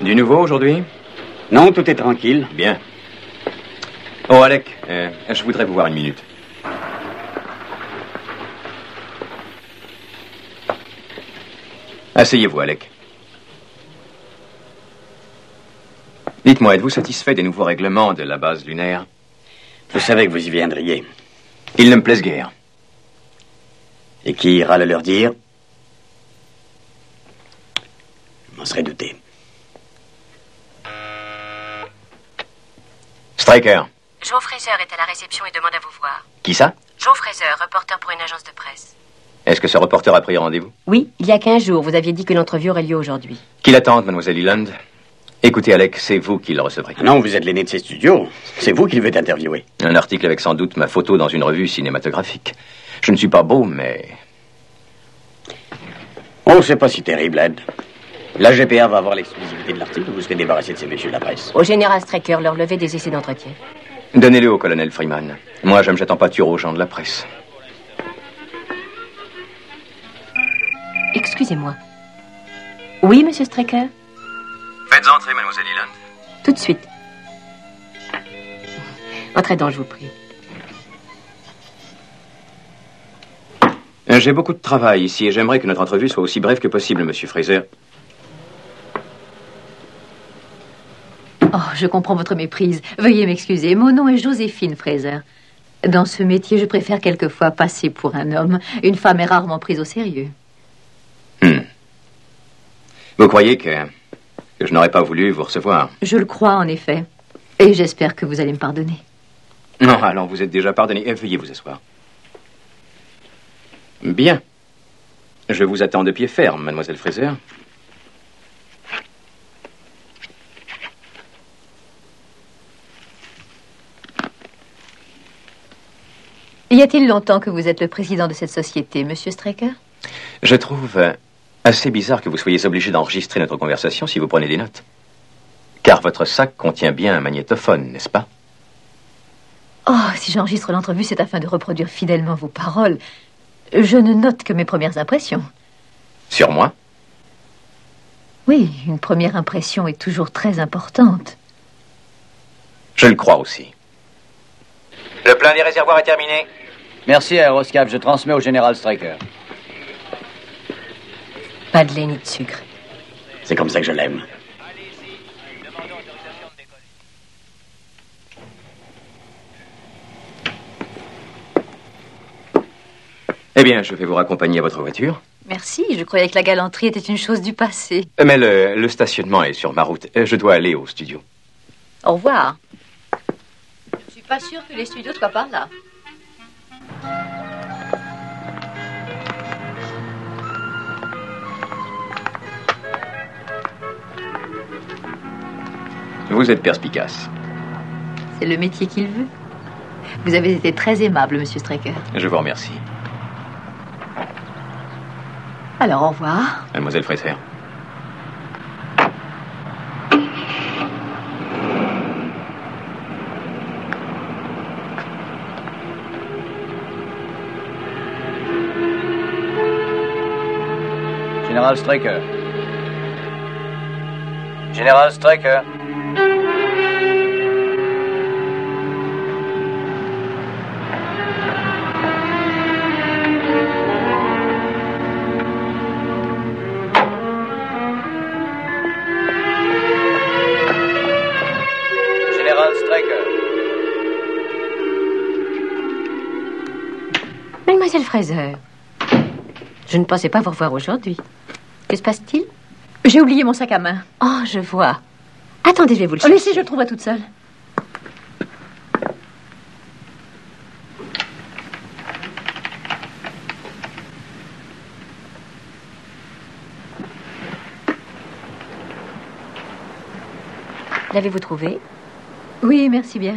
Du nouveau aujourd'hui? Non, tout est tranquille. Bien. Oh, Alec, je voudrais vous voir une minute. Asseyez-vous, Alec. Dites-moi, êtes-vous satisfait des nouveaux règlements de la base lunaire? Je savais que vous y viendriez. Ils ne me plaisent guère. Et qui ira le leur dire? Je m'en serais douté. Straker. Joe Fraser est à la réception et demande à vous voir. Qui ça? Joe Fraser, reporter pour une agence de presse. Est-ce que ce reporter a pris rendez-vous? Oui, il y a 15 jours. Vous aviez dit que l'entrevue aurait lieu aujourd'hui. Qu'il attende, mademoiselle Leland. Écoutez, Alec, c'est vous qui le recevrez. Non, vous êtes l'aîné de ces studios. C'est vous qui le veut interviewer. Un article avec sans doute ma photo dans une revue cinématographique. Je ne suis pas beau, mais... Oh, c'est pas si terrible, Ed. La GPA va avoir l'exclusivité de l'article, vous serez débarrassé de ces messieurs de la presse. Au général Straker, leur lever des essais d'entretien. Donnez-le au colonel Freeman. Moi, je me jette en pâture aux gens de la presse. Excusez-moi. Oui, monsieur Straker? Faites entrer, mademoiselle Leland. Tout de suite. Entrez donc, je vous prie. J'ai beaucoup de travail ici et j'aimerais que notre entrevue soit aussi brève que possible, monsieur Fraser. Oh, je comprends votre méprise. Veuillez m'excuser. Mon nom est Joséphine Fraser. Dans ce métier, je préfère quelquefois passer pour un homme. Une femme est rarement prise au sérieux. Vous croyez que je n'aurais pas voulu vous recevoir? Je le crois, en effet. Et j'espère que vous allez me pardonner. Non, alors vous êtes déjà pardonné. Veuillez vous asseoir. Bien. Je vous attends de pied ferme, mademoiselle Fraser. Y a-t-il longtemps que vous êtes le président de cette société, monsieur Straker? Je trouve assez bizarre que vous soyez obligé d'enregistrer notre conversation si vous prenez des notes. Car votre sac contient bien un magnétophone, n'est-ce pas? Oh, si j'enregistre l'entrevue, c'est afin de reproduire fidèlement vos paroles. Je ne note que mes premières impressions. Sur moi? Oui, une première impression est toujours très importante. Je le crois aussi. Le plein des réservoirs est terminé. Merci, Aeroscap. Je transmets au général Straker. Pas de lait ni de sucre. C'est comme ça que je l'aime. Eh bien, je vais vous raccompagner à votre voiture. Merci, je croyais que la galanterie était une chose du passé. Mais le stationnement est sur ma route. Je dois aller au studio. Au revoir. Je ne suis pas sûre que les studios soient par là. Vous êtes perspicace. C'est le métier qu'il veut. Vous avez été très aimable, monsieur Straker. Je vous remercie. Alors, au revoir. Mademoiselle Fraser. Général Straker. Général Straker. Général Straker. Mademoiselle Fraser, je ne pensais pas vous revoir aujourd'hui. Que se passe-t-il? J'ai oublié mon sac à main. Oh, je vois. Attendez, je vais vous le Oh, chercher. laissez, je le trouverai toute seule. L'avez-vous trouvé? Oui, merci bien.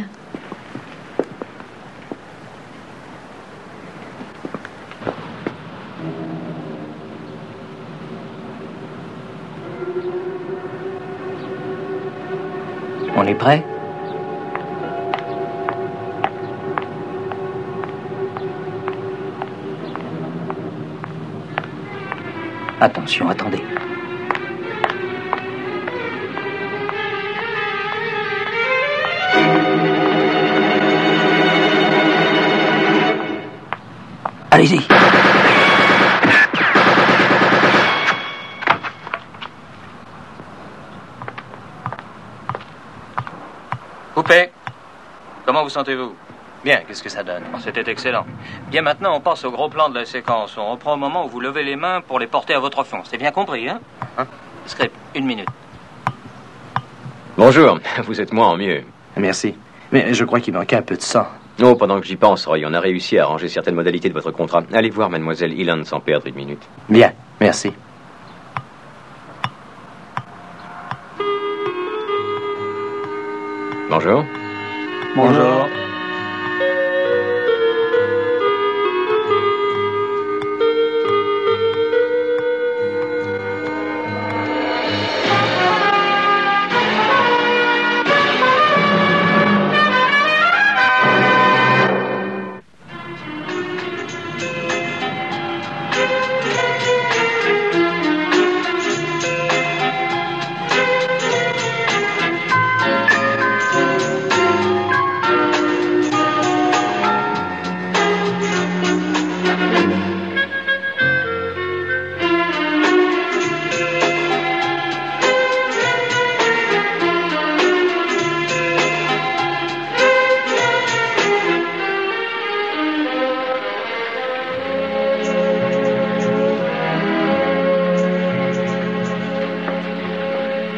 On est prêt? Attention, attendez. Allez-y. Coupé. Comment vous sentez-vous? Bien, qu'est-ce que ça donne? C'était excellent. Bien, maintenant, on passe au gros plan de la séquence. On reprend au moment où vous levez les mains pour les porter à votre fond. C'est bien compris, hein? Script, 1 minute. Bonjour, vous êtes moins en mieux. Merci. Mais je crois qu'il manquait un peu de sang. Oh, pendant que j'y pense, Roy, on a réussi à arranger certaines modalités de votre contrat. Allez voir Mademoiselle Eland sans perdre 1 minute. Bien, merci. Bonjour. Bonjour.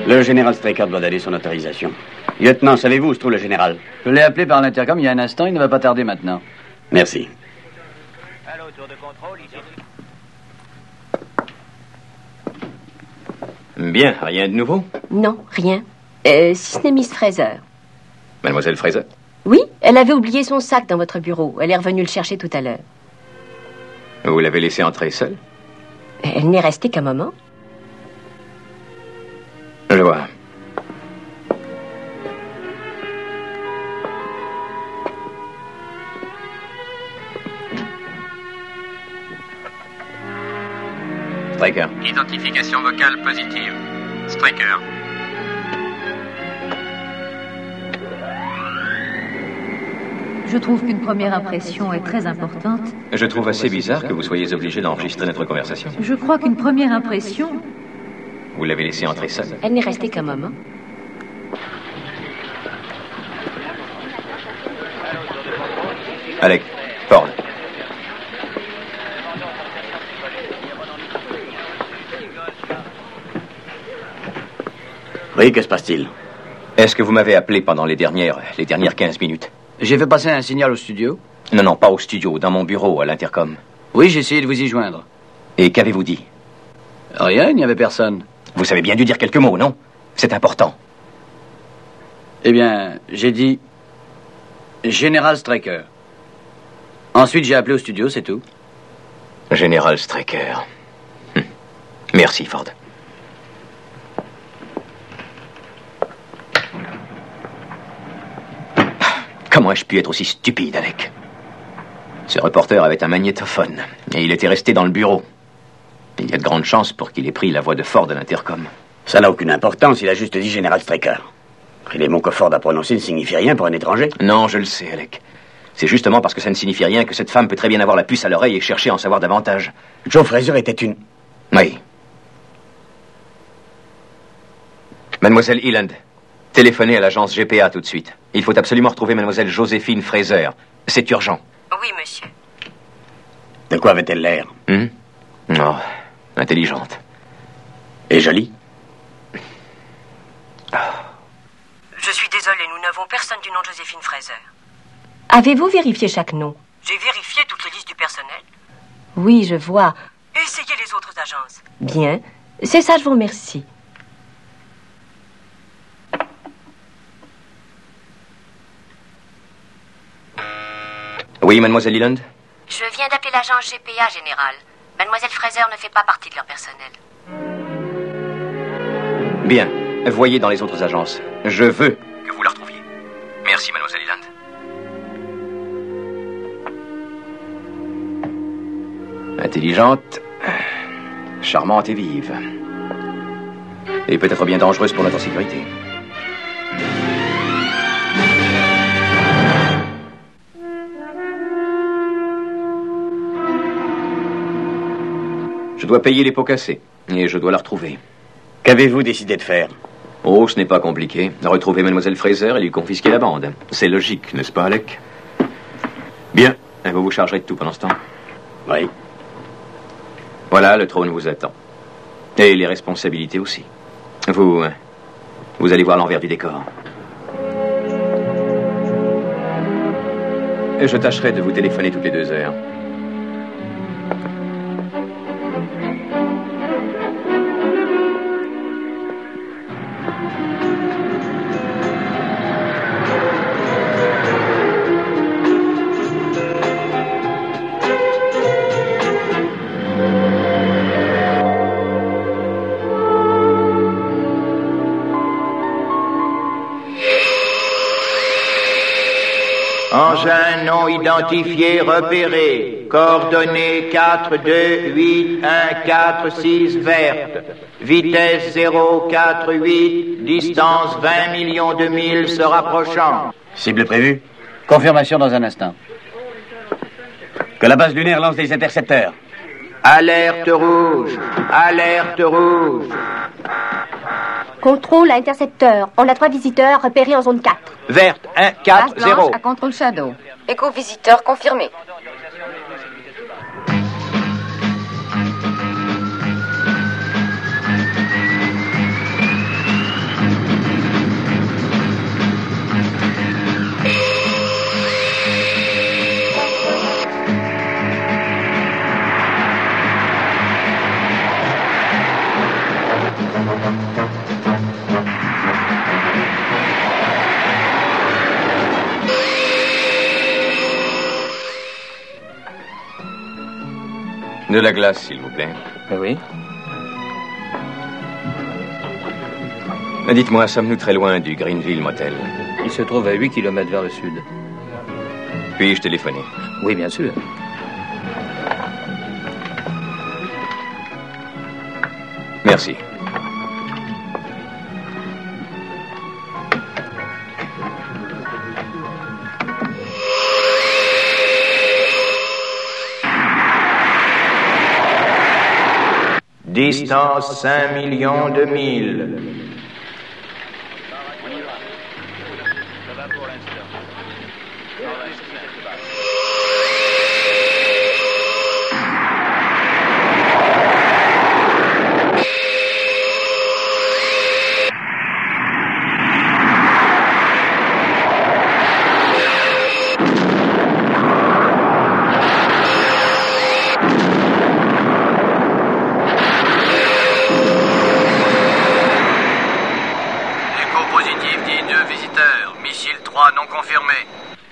Le général Straker doit donner son autorisation. Lieutenant, savez-vous où se trouve le général? Je l'ai appelé par l'intercom il y a un instant. Il ne va pas tarder maintenant. Merci. Allô, tour de contrôle, ici. Bien, rien de nouveau? Non, rien. Si ce n'est Miss Fraser. Mademoiselle Fraser? Oui, elle avait oublié son sac dans votre bureau. Elle est revenue le chercher tout à l'heure. Vous l'avez laissée entrer seule? Elle n'est restée qu'un moment. Je vois. Straker. Identification vocale positive. Straker. Je trouve qu'une première impression est très importante. Je trouve assez bizarre que vous soyez obligé d'enregistrer notre conversation. Je crois qu'une première impression... Vous l'avez laissée entrer seule? Elle n'est restée qu'un moment. Alec, Ford. Oui, que se passe-t-il? Est-ce que vous m'avez appelé pendant les dernières 15 minutes? J'ai fait passer un signal au studio. Non, pas au studio, dans mon bureau, à l'intercom. Oui, j'ai essayé de vous y joindre. Et qu'avez-vous dit? Rien, il n'y avait personne. Vous savez bien dû dire quelques mots, non? C'est important. Eh bien, j'ai dit... Général Straker. Ensuite, j'ai appelé au studio, c'est tout. Général Straker. Merci, Ford. Comment ai-je pu être aussi stupide, Alec? Ce reporter avait un magnétophone, et il était resté dans le bureau. Il y a de grandes chances pour qu'il ait pris la voix de Ford à l'intercom. Ça n'a aucune importance, il a juste dit général Straker. Et les mots que Ford a prononcés ne signifient rien pour un étranger. Non, je le sais, Alec. C'est justement parce que ça ne signifie rien que cette femme peut très bien avoir la puce à l'oreille et chercher à en savoir davantage. Joe Fraser était une... Oui. Mademoiselle Eland, téléphonez à l'agence GPA tout de suite. Il faut absolument retrouver Mademoiselle Joséphine Fraser. C'est urgent. Oui, monsieur. De quoi avait-elle l'air? Oh, intelligente. Et jolie? Je suis désolé, nous n'avons personne du nom de Joséphine Fraser. Avez-vous vérifié chaque nom? J'ai vérifié toutes les listes du personnel. Oui, je vois. Essayez les autres agences. Bien. C'est ça, je vous remercie. Oui, Mademoiselle Eland? Je viens d'appeler l'agence GPA, général. Mademoiselle Fraser ne fait pas partie de leur personnel. Bien. Voyez dans les autres agences. Je veux que vous la retrouviez. Merci, Mademoiselle Eland. Intelligente, charmante et vive. Et peut-être bien dangereuse pour notre sécurité. dois payer les pots cassés. Et je dois la retrouver. Qu'avez-vous décidé de faire? Oh, ce n'est pas compliqué. Retrouver Mademoiselle Fraser et lui confisquer la bande. C'est logique, n'est-ce pas, Alec? Bien. Vous vous chargerez de tout pendant ce temps. Oui. Voilà, le trône vous attend. Et les responsabilités aussi. Vous allez voir l'envers du décor. Je tâcherai de vous téléphoner toutes les 2 heures. Engin non identifié repéré. Coordonnées 428146 verte. Vitesse 048. Distance 20 millions de milles se rapprochant. Cible prévue? Confirmation dans un instant. Que la base lunaire lance des intercepteurs. Alerte rouge. Alerte rouge. Contrôle à intercepteur. On a 3 visiteurs repérés en zone 4. Verte 140. À contrôle Shadow. Éco-visiteur confirmé. De la glace, s'il vous plaît. Oui. Dites-moi, sommes-nous très loin du Greenville Motel? Il se trouve à 8 km vers le sud. Puis-je téléphoner? Oui, bien sûr. Merci. Distance 5 millions de milles.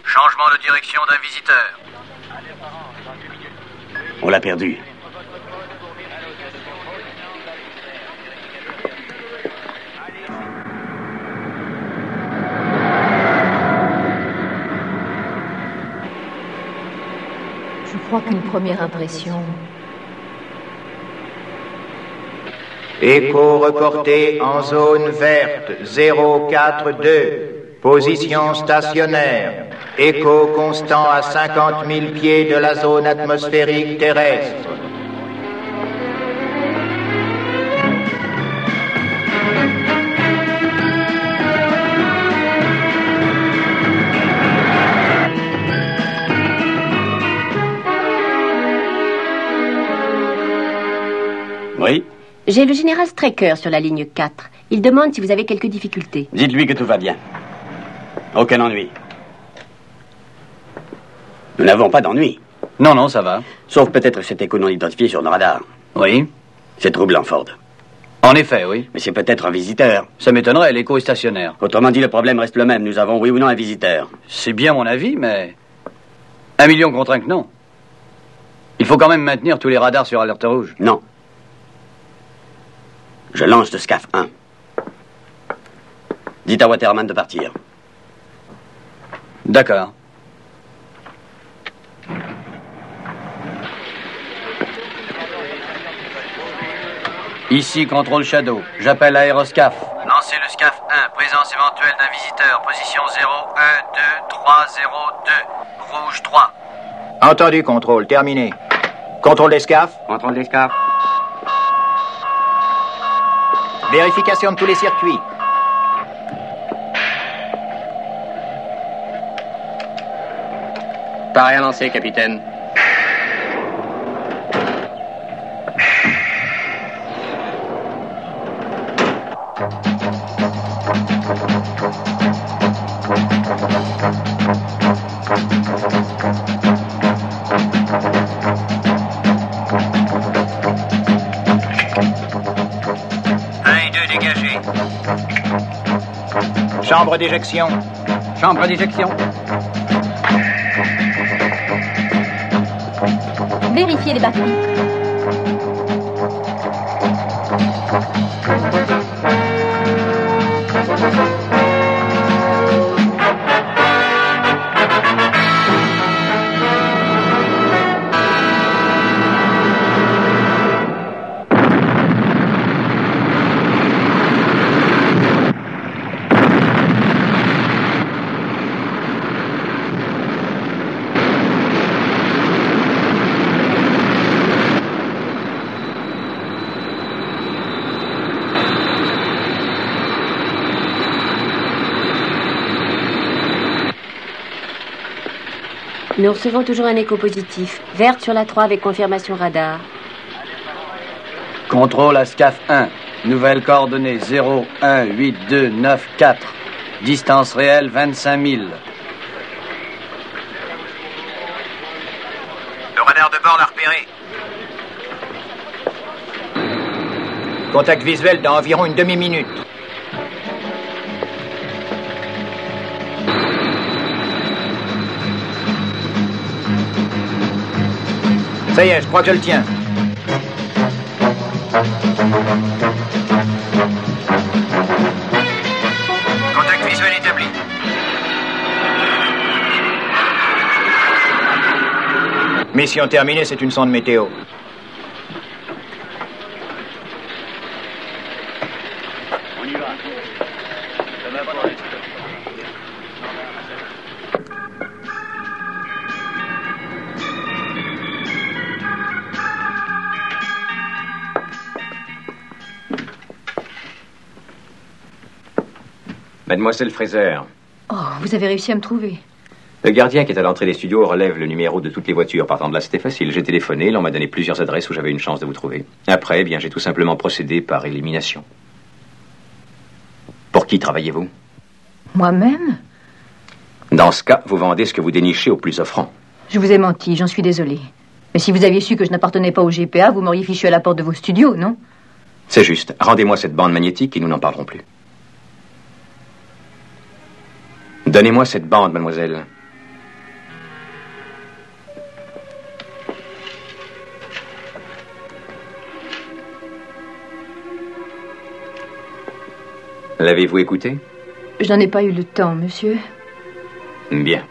Changement de direction d'un visiteur. On l'a perdu. Je crois qu'une première impression... Écho reporté en zone verte 042. Position stationnaire. Écho constant à 50 000 pieds de la zone atmosphérique terrestre. Oui? J'ai le général Straker sur la ligne 4. Il demande si vous avez quelques difficultés. Dites-lui que tout va bien. Aucun ennui. Nous n'avons pas d'ennui. Non, non, ça va. Sauf peut-être cet écho non identifié sur nos radars. Oui. C'est troublant, Ford. En effet, oui. Mais c'est peut-être un visiteur. Ça m'étonnerait, l'écho est stationnaire. Autrement dit, le problème reste le même. Nous avons, oui ou non, un visiteur. C'est bien mon avis, mais... 1 million contre 1 que non. Il faut quand même maintenir tous les radars sur alerte rouge. Non. Je lance le SCAF 1. Dites à Waterman de partir. D'accord. Ici, contrôle Shadow. J'appelle Aéroscaf. Lancez le SCAF 1. Présence éventuelle d'un visiteur. Position 0, 1, 2, 3, 0, 2. Rouge 3. Entendu, contrôle. Terminé. Contrôle des SCAF. Contrôle des SCAF. Vérification de tous les circuits. Pas rien lancé, capitaine. Dégagé. Chambre d'éjection. Chambre d'éjection. Vérifiez les batteries. Nous recevons toujours un écho positif. Verte sur la 3 avec confirmation radar. Contrôle à SCAF 1. Nouvelles coordonnées 018294. Distance réelle 25 000. Le radar de bord l'a repéré. Contact visuel dans environ une demi-minute. Ça y est, je crois que je le tiens. Contact visuel établi. Mission terminée, c'est une sonde météo. On y va. Ça va pas rester. Mademoiselle Fraser, Oh, vous avez réussi à me trouver. le gardien qui est à l'entrée des studios relève le numéro de toutes les voitures. Partant de là, c'était facile. J'ai téléphoné, l'on m'a donné plusieurs adresses où j'avais une chance de vous trouver. Après, eh bien, j'ai tout simplement procédé par élimination. Pour qui travaillez-vous? Moi-même? Dans ce cas, vous vendez ce que vous dénichez au plus offrant. Je vous ai menti, j'en suis désolée. Mais si vous aviez su que je n'appartenais pas au GPA, vous m'auriez fichu à la porte de vos studios, non? C'est juste. Rendez-moi cette bande magnétique et nous n'en parlerons plus. Donnez-moi cette bande, mademoiselle. L'avez-vous écouté? Je n'en ai pas eu le temps, monsieur. Bien.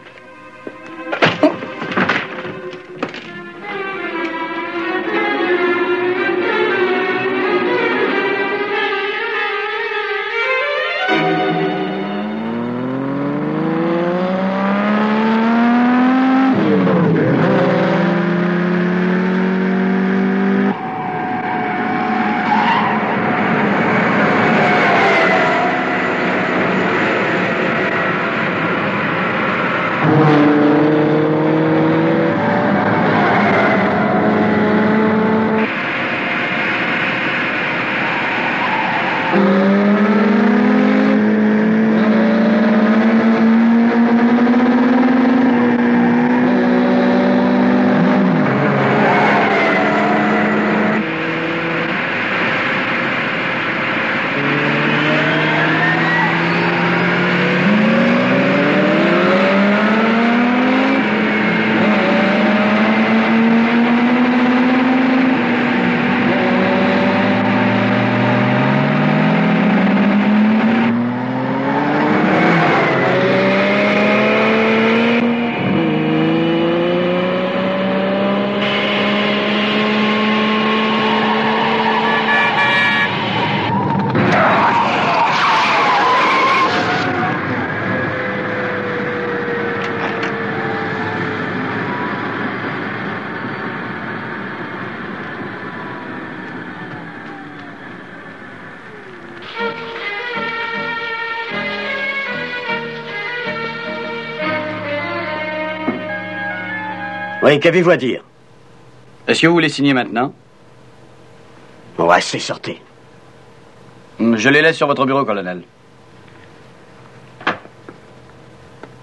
Oui, qu'avez-vous à dire? Est-ce que vous voulez signer maintenant? Ouais, c'est sorti. Je les laisse sur votre bureau, colonel.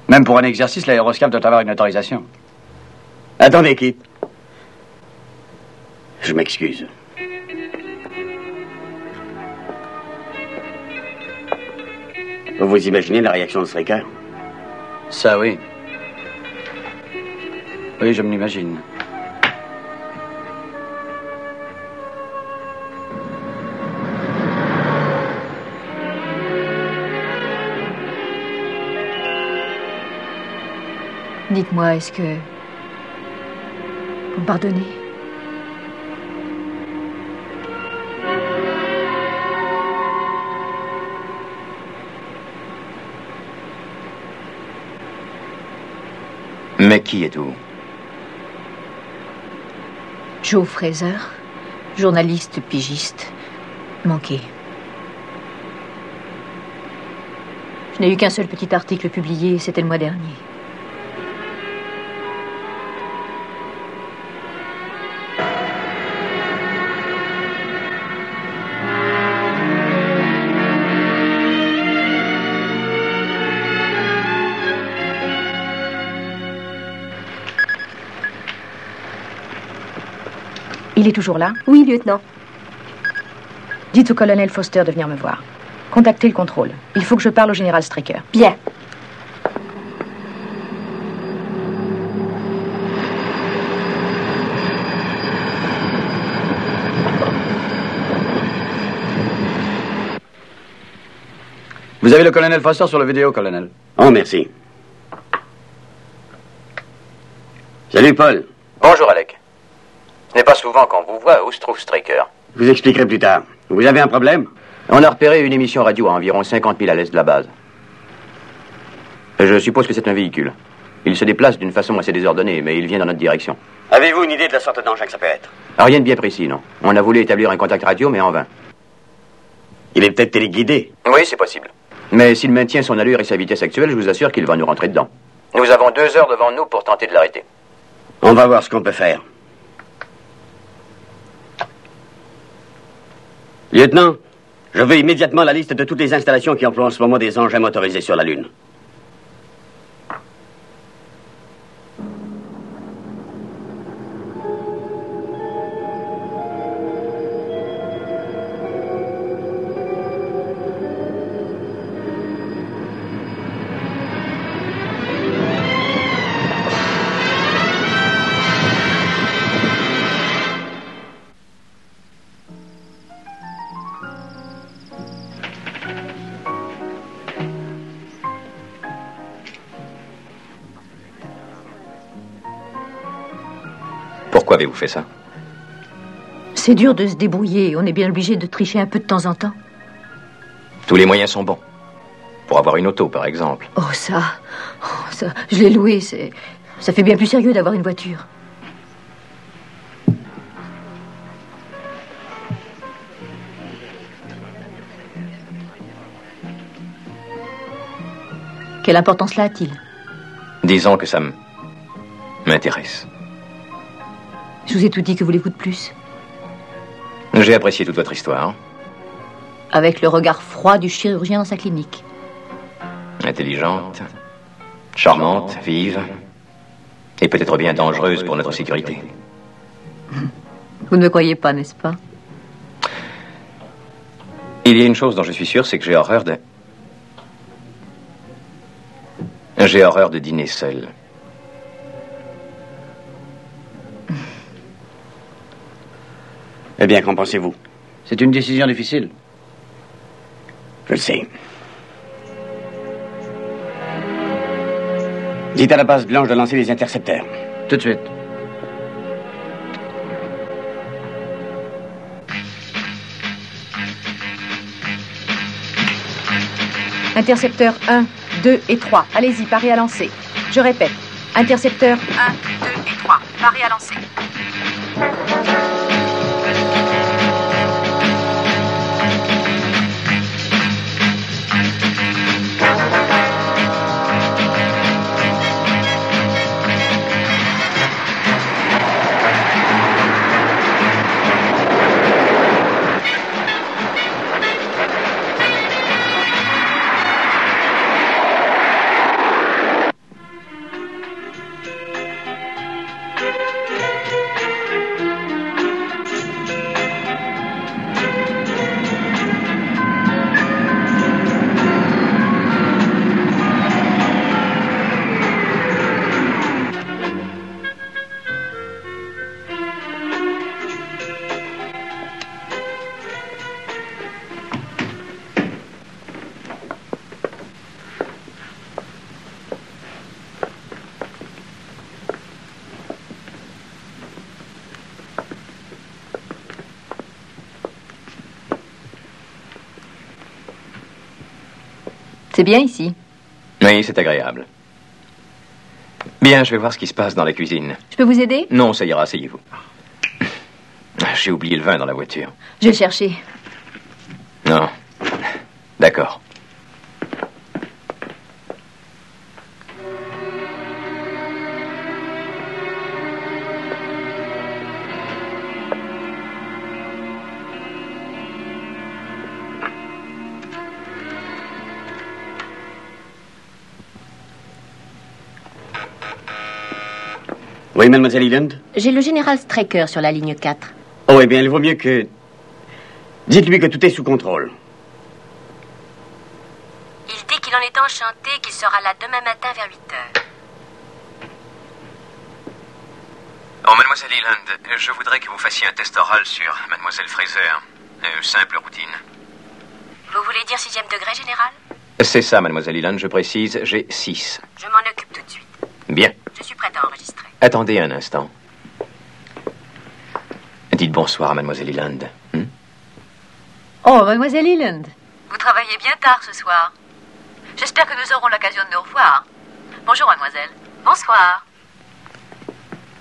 Même pour un exercice, l'aéroscape doit avoir une autorisation. Attendez, Kit. Je m'excuse. Vous imaginez la réaction de Straker? Ça, oui. Oui, je me l'imagine. Dites-moi, est-ce que vous me pardonnez? Mais qui êtes-vous? Joe Fraser, journaliste pigiste, manqué. Je n'ai eu qu'un seul petit article publié, c'était le mois dernier. Il est toujours là? Oui, lieutenant. Dites au colonel Foster de venir me voir. Contactez le contrôle. Il faut que je parle au général Straker. Bien. Vous avez le colonel Foster sur la vidéo, colonel. Oh, merci. Salut, Paul. Bonjour, Alec. Ce n'est pas souvent qu'on vous voit. Où se trouve Straker? Je vous expliquerai plus tard. Vous avez un problème? On a repéré une émission radio à environ 50 000 à l'est de la base. Je suppose que c'est un véhicule. Il se déplace d'une façon assez désordonnée, mais il vient dans notre direction. Avez-vous une idée de la sorte d'engin que ça peut être? Rien de bien précis, non. On a voulu établir un contact radio, mais en vain. Il est peut-être téléguidé. Oui, c'est possible. Mais s'il maintient son allure et sa vitesse actuelle, je vous assure qu'il va nous rentrer dedans. Nous avons 2 heures devant nous pour tenter de l'arrêter. On va voir ce qu'on peut faire. Lieutenant, je veux immédiatement la liste de toutes les installations qui emploient en ce moment des engins motorisés sur la Lune. Pourquoi avez-vous fait ça? C'est dur de se débrouiller. On est bien obligé de tricher un peu de temps en temps. Tous les moyens sont bons. Pour avoir une auto, par exemple. Oh, ça, je l'ai loué. Ça fait bien plus sérieux d'avoir une voiture. Quelle importance cela a-t-il? Disons que ça m'intéresse. Je vous ai tout dit, que voulez-vous de plus? J'ai apprécié toute votre histoire. Avec le regard froid du chirurgien dans sa clinique. Intelligente, charmante, vive, et peut-être bien dangereuse pour notre sécurité. Vous ne me croyez pas, n'est-ce pas? Il y a une chose dont je suis sûr, c'est que j'ai horreur de... J'ai horreur de dîner seul. Eh bien, qu'en pensez-vous? C'est une décision difficile. Je le sais. Dites à la base blanche de lancer les intercepteurs. Tout de suite. Intercepteur 1, 2 et 3. Allez-y, parez à lancer. Je répète. Intercepteur 1, 2 et 3. Parez à lancer. C'est bien ici. Oui, c'est agréable. Bien, je vais voir ce qui se passe dans la cuisine. Je peux vous aider? Non, ça ira, asseyez-vous. J'ai oublié le vin dans la voiture. Je vais le chercher. Non. D'accord. Oui, mademoiselle Eland? J'ai le général Straker sur la ligne 4. Oh, eh bien, il vaut mieux que... Dites-lui que tout est sous contrôle. Il dit qu'il en est enchanté, qu'il sera là demain matin vers 8 heures. Oh, mademoiselle Eland, je voudrais que vous fassiez un test oral sur mademoiselle Fraser. Simple routine. Vous voulez dire 6e degré, général? C'est ça, mademoiselle Eland, je précise, j'ai 6. Je m'en occupe tout de suite. Bien. Je suis prête à enregistrer. Attendez un instant. Dites bonsoir à mademoiselle Eland. Oh, mademoiselle Eland. Vous travaillez bien tard ce soir. J'espère que nous aurons l'occasion de nous revoir. Bonjour, mademoiselle. Bonsoir.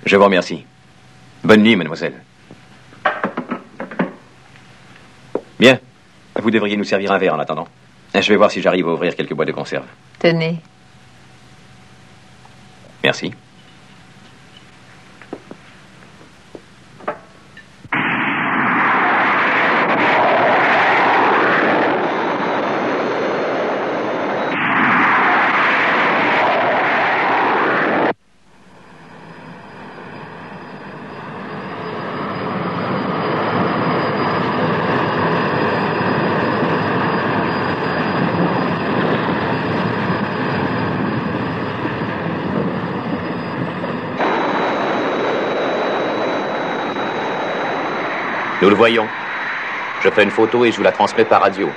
Je vous remercie. Bonne nuit, mademoiselle. Bien. Vous devriez nous servir un verre en attendant. Je vais voir si j'arrive à ouvrir quelques boîtes de conserve. Tenez. Merci. Nous le voyons. Je fais une photo et je vous la transmets par radio.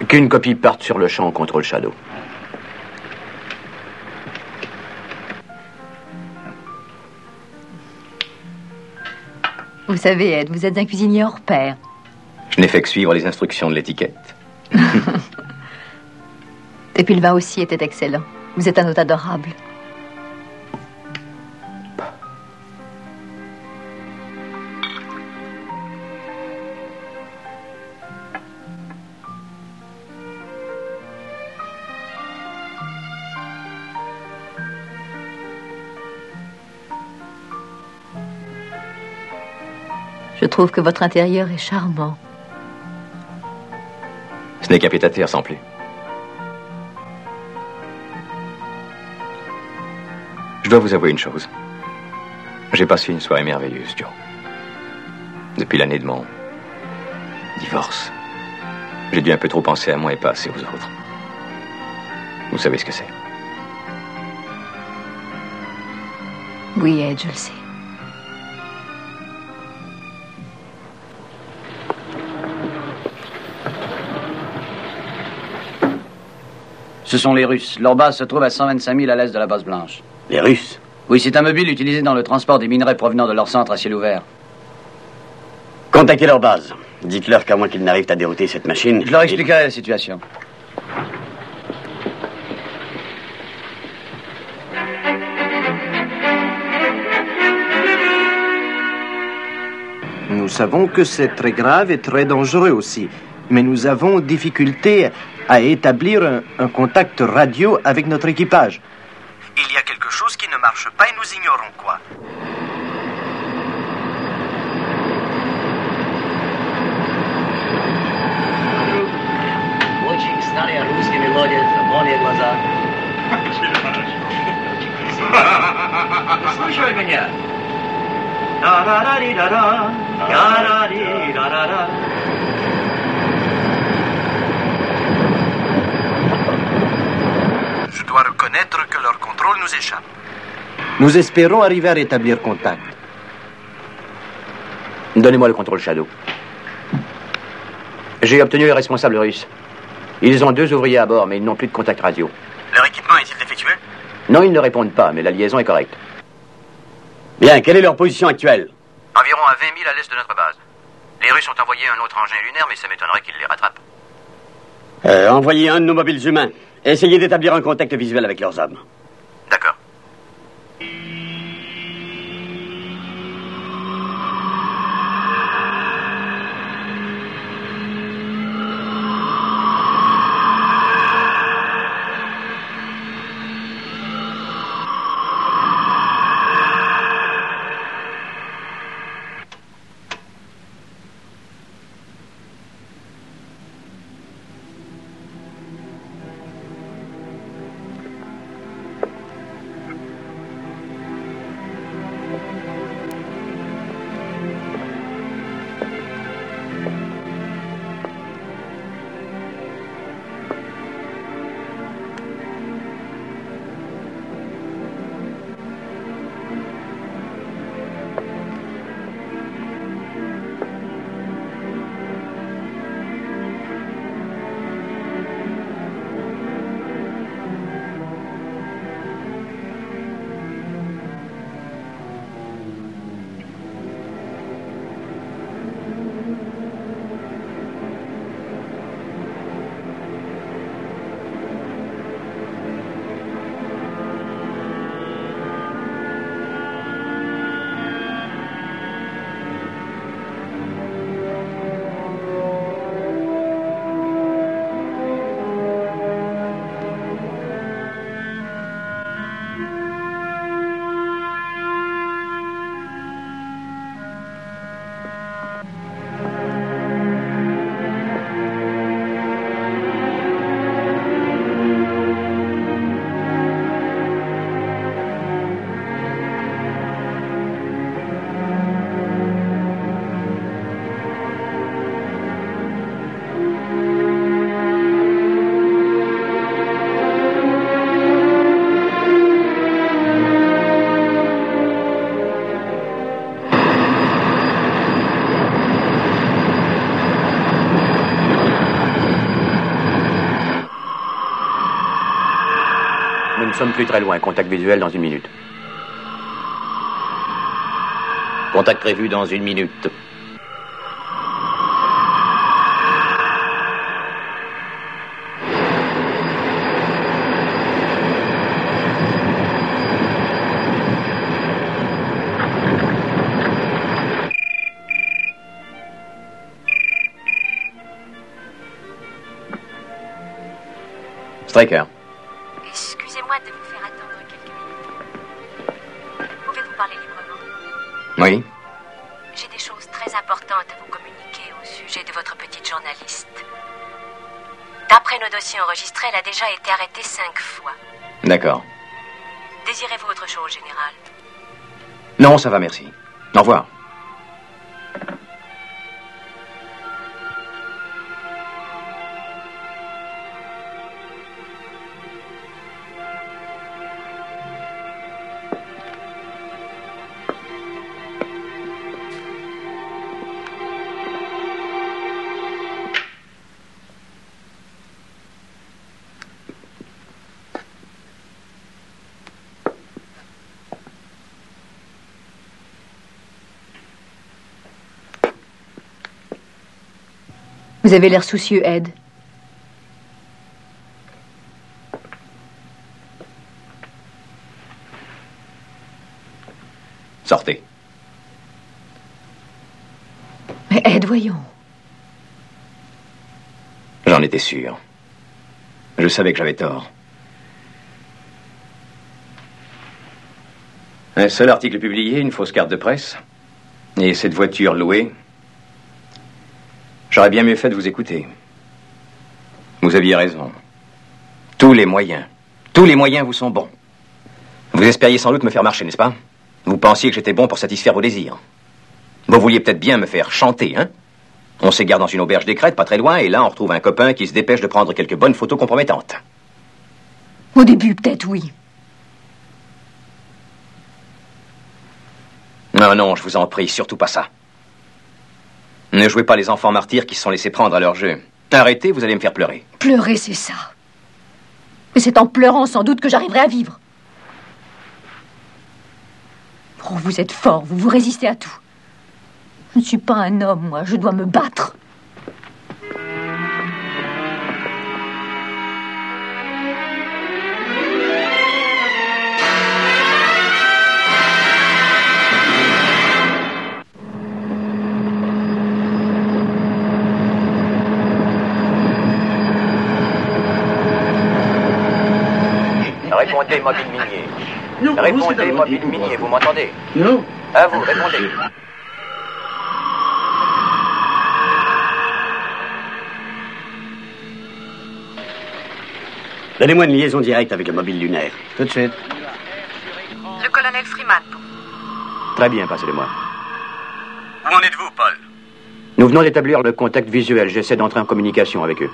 Qu'une copie parte sur le champ au contrôle Shadow. Vous savez, Ed, vous êtes un cuisinier hors pair. Je n'ai fait que suivre les instructions de l'étiquette. Et puis le vin aussi était excellent. Vous êtes un hôte adorable. Je trouve que votre intérieur est charmant. Ce n'est qu'un pied-à-terre sans plus. Je dois vous avouer une chose. J'ai passé une soirée merveilleuse, Joe. Depuis l'année de mon divorce, j'ai dû un peu trop penser à moi et pas assez aux autres. Vous savez ce que c'est. Oui, Ed, je le sais. Ce sont les Russes. Leur base se trouve à 125 000 à l'est de la base Blanche. Les Russes? Oui, c'est un mobile utilisé dans le transport des minerais provenant de leur centre à ciel ouvert. Contactez leur base. Dites-leur qu'à moins qu'ils n'arrivent à dérouter cette machine... Je leur expliquerai la situation. Nous savons que c'est très grave et très dangereux aussi. Mais nous avons difficulté à établir un contact radio avec notre équipage. Il y a quelque chose qui ne marche pas et nous ignorons quoi. Очень старые русские мелодии, «Зеленые глаза». Слушай меня. Je dois reconnaître que leur contrôle nous échappe. Nous espérons arriver à rétablir contact. Donnez-moi le contrôle Shadow. J'ai obtenu les responsables russes. Ils ont 2 ouvriers à bord, mais ils n'ont plus de contact radio. Leur équipement est-il défectueux? Non, ils ne répondent pas, mais la liaison est correcte. Bien, quelle est leur position actuelle? Environ à 20 000 à l'est de notre base. Les Russes ont envoyé un autre engin lunaire, mais ça m'étonnerait qu'ils les rattrapent. Envoyez un de nos mobiles humains. Essayez d'établir un contact visuel avec leurs hommes. D'accord. Nous ne sommes plus très loin. Contact visuel dans 1 minute. Contact prévu dans 1 minute. Striker. Excusez-moi de vous faire attendre quelques minutes. Pouvez-vous parler librement? Oui. J'ai des choses très importantes à vous communiquer au sujet de votre petite journaliste. D'après nos dossiers enregistrés, elle a déjà été arrêtée 5 fois. D'accord. Désirez-vous autre chose, général? Non, ça va, merci. Au revoir. Vous avez l'air soucieux, Ed. Sortez. Mais Ed, voyons. J'en étais sûr. Je savais que j'avais tort. Un seul article publié, une fausse carte de presse, et cette voiture louée. J'aurais bien mieux fait de vous écouter. Vous aviez raison. Tous les moyens vous sont bons. Vous espériez sans doute me faire marcher, n'est-ce pas? Vous pensiez que j'étais bon pour satisfaire vos désirs. Vous vouliez peut-être bien me faire chanter, hein? On s'égare dans une auberge des Crêtes, pas très loin, et là, on retrouve un copain qui se dépêche de prendre quelques bonnes photos compromettantes. Au début, peut-être, oui. Non, non, je vous en prie, surtout pas ça. Ne jouez pas les enfants martyrs qui se sont laissés prendre à leur jeu. Arrêtez, vous allez me faire pleurer. Pleurer, c'est ça. Et c'est en pleurant sans doute que j'arriverai à vivre. Oh, vous êtes fort, vous résistez à tout. Je ne suis pas un homme, moi, je dois me battre. Répondez, mobile minier. Répondez, mobile minier, vous m'entendez? Non. À vous, répondez. Donnez-moi une liaison directe avec le mobile lunaire. Tout de suite. Le colonel Freeman. Très bien, passez-le-moi. Où en êtes-vous, Paul? Nous venons d'établir le contact visuel. J'essaie d'entrer en communication avec eux.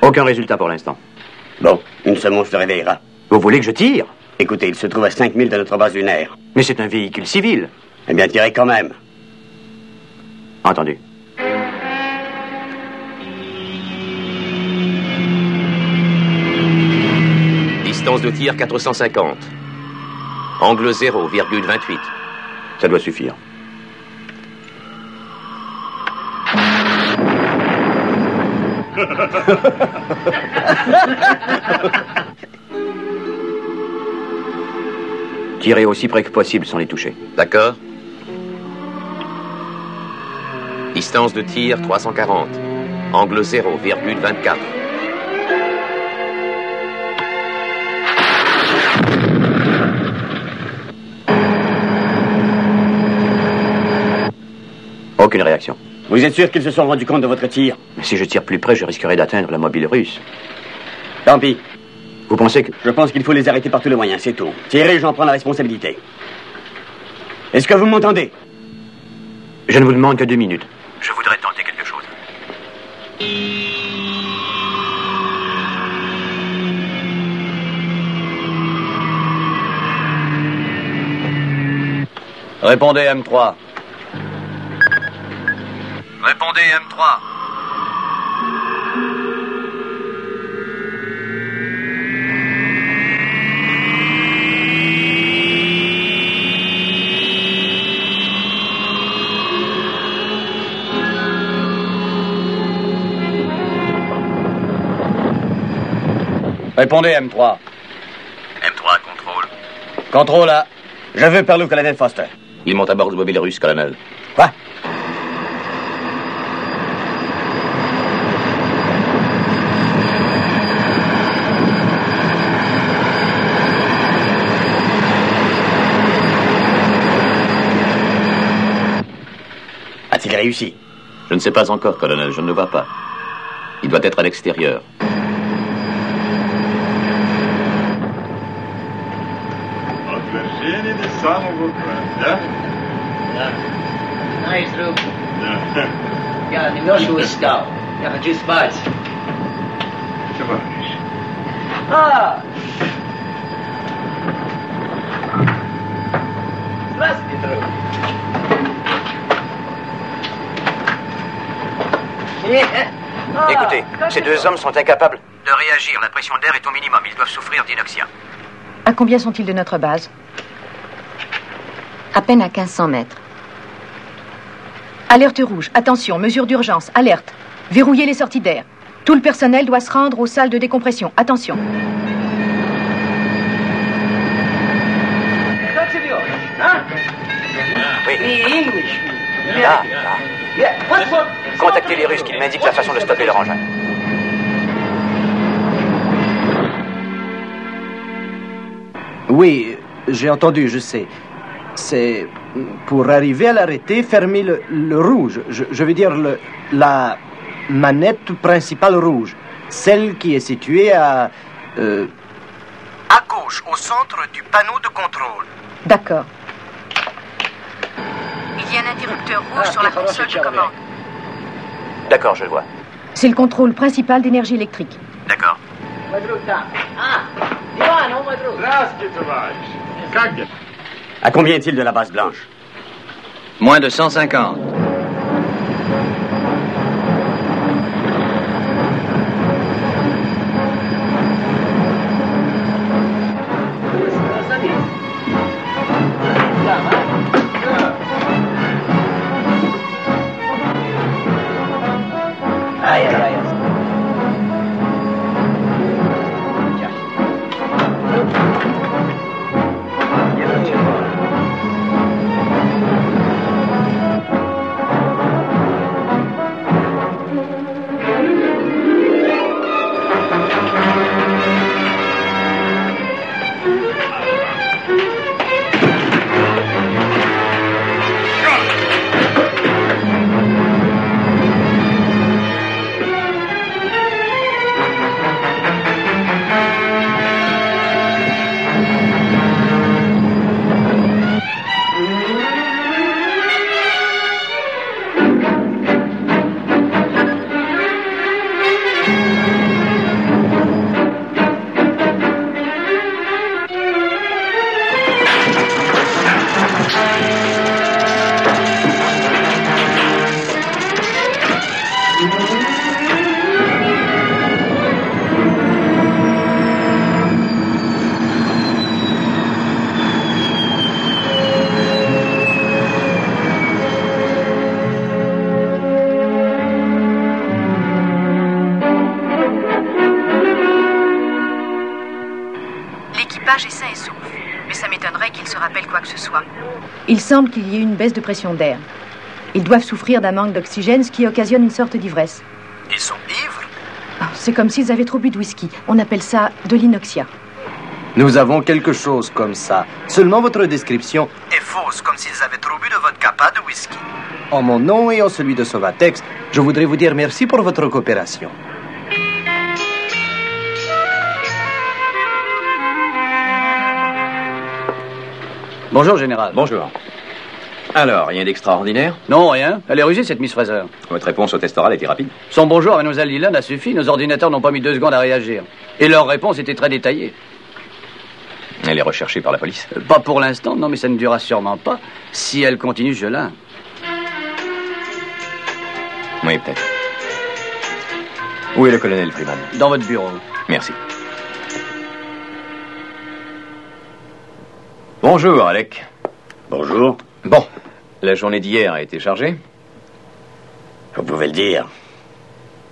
Aucun résultat pour l'instant. Bon, une semonce le réveillera. Vous voulez que je tire? Écoutez, il se trouve à 5000 de notre base lunaire. Mais c'est un véhicule civil. Eh bien, tirez quand même. Entendu. Distance de tir 450. Angle 0,28. Ça doit suffire. Tirez aussi près que possible sans les toucher. D'accord. Distance de tir 340. Angle 0,24. Aucune réaction. Vous êtes sûr qu'ils se sont rendus compte de votre tir? Mais si je tire plus près, je risquerais d'atteindre la mobile russe. Tant pis. Vous pensez que... Je pense qu'il faut les arrêter par tous les moyens, c'est tout. Tirez, j'en prends la responsabilité. Est-ce que vous m'entendez? Je ne vous demande que 2 minutes. Je voudrais tenter quelque chose. Répondez, M3. Répondez, M3. Répondez, M3. M3, contrôle. Contrôle à... Je veux parler au colonel Foster. Ils montent à bord du mobile russe, colonel. Quoi? A-t-il réussi? Je ne sais pas encore, colonel, je ne le vois pas. Il doit être à l'extérieur. Утверждение не самого да? Да. Знаешь, друг, я немножко устал. Я хочу спать. Товарищ. Здравствуй, друг. Écoutez, ces 2 hommes sont incapables De réagir, la pression d'air est au minimum. Ils doivent souffrir d'inoxia. À combien sont-ils de notre base? À peine à 1500 mètres. Alerte rouge. Attention, mesure d'urgence. Alerte. Verrouillez les sorties d'air. Tout le personnel doit se rendre aux salles de décompression. Attention. Oui. Là. Contactez les Russes qui m'indiquent la façon de stopper leur engin. Oui, j'ai entendu, je sais. C'est pour arriver à l'arrêter, fermer le rouge. Je veux dire la manette principale rouge. Celle qui est située à gauche, au centre du panneau de contrôle. D'accord. Il y a un interrupteur rouge sur la console de commande. D'accord, je le vois. C'est le contrôle principal d'énergie électrique. D'accord. À combien est-il de la base blanche? Moins de 150. l'équipage est sain et sauf. Mais ça m'étonnerait qu'il se rappelle quoi que ce soit. Il semble qu'il y ait eu une baisse de pression d'air. Ils doivent souffrir d'un manque d'oxygène, ce qui occasionne une sorte d'ivresse. Ils sont ivres? C'est comme s'ils avaient trop bu de whisky. On appelle ça de l'inoxia. Nous avons quelque chose comme ça. Seulement votre description est fausse, comme s'ils avaient trop bu de vodka, pas de whisky. En mon nom et en celui de Sovatex, je voudrais vous dire merci pour votre coopération. Bonjour, Général. Bonjour. Alors, rien d'extraordinaire? Non, rien. Elle est rusée, cette Miss Fraser. Votre réponse au test oral était rapide. Son bonjour à Mademoiselle Leland a suffi. Nos ordinateurs n'ont pas mis 2 secondes à réagir. Et leur réponse était très détaillée. Elle est recherchée par la police? Pas pour l'instant, non, mais ça ne durera sûrement pas. Si elle continue ce jeu-là. Oui, peut-être. Où est le colonel Freeman? Dans votre bureau. Merci. Bonjour, Alec. Bonjour. Bon, la journée d'hier a été chargée? Vous pouvez le dire.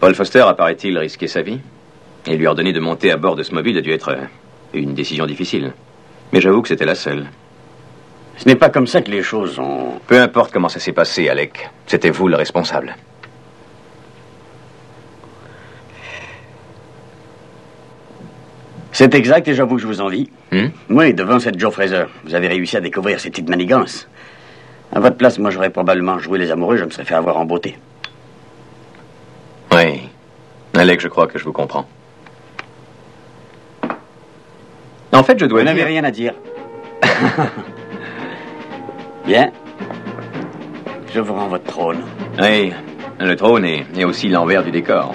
Paul Foster a, paraît-il, risqué sa vie. Et lui ordonner de monter à bord de ce mobile a dû être une décision difficile. Mais j'avoue que c'était la seule. Ce n'est pas comme ça que les choses ont... Peu importe comment ça s'est passé, Alec. C'était vous le responsable. C'est exact et j'avoue que je vous envie. Hmm? Oui, devant cette Joe Fraser, vous avez réussi à découvrir ces petites manigances. À votre place, moi, j'aurais probablement joué les amoureux, je me serais fait avoir en beauté. Oui. Alec, je crois que je vous comprends. En fait, je dois dire... Vous n'avez rien à dire. Bien. Je vous rends votre trône. Oui, le trône est aussi l'envers du décor.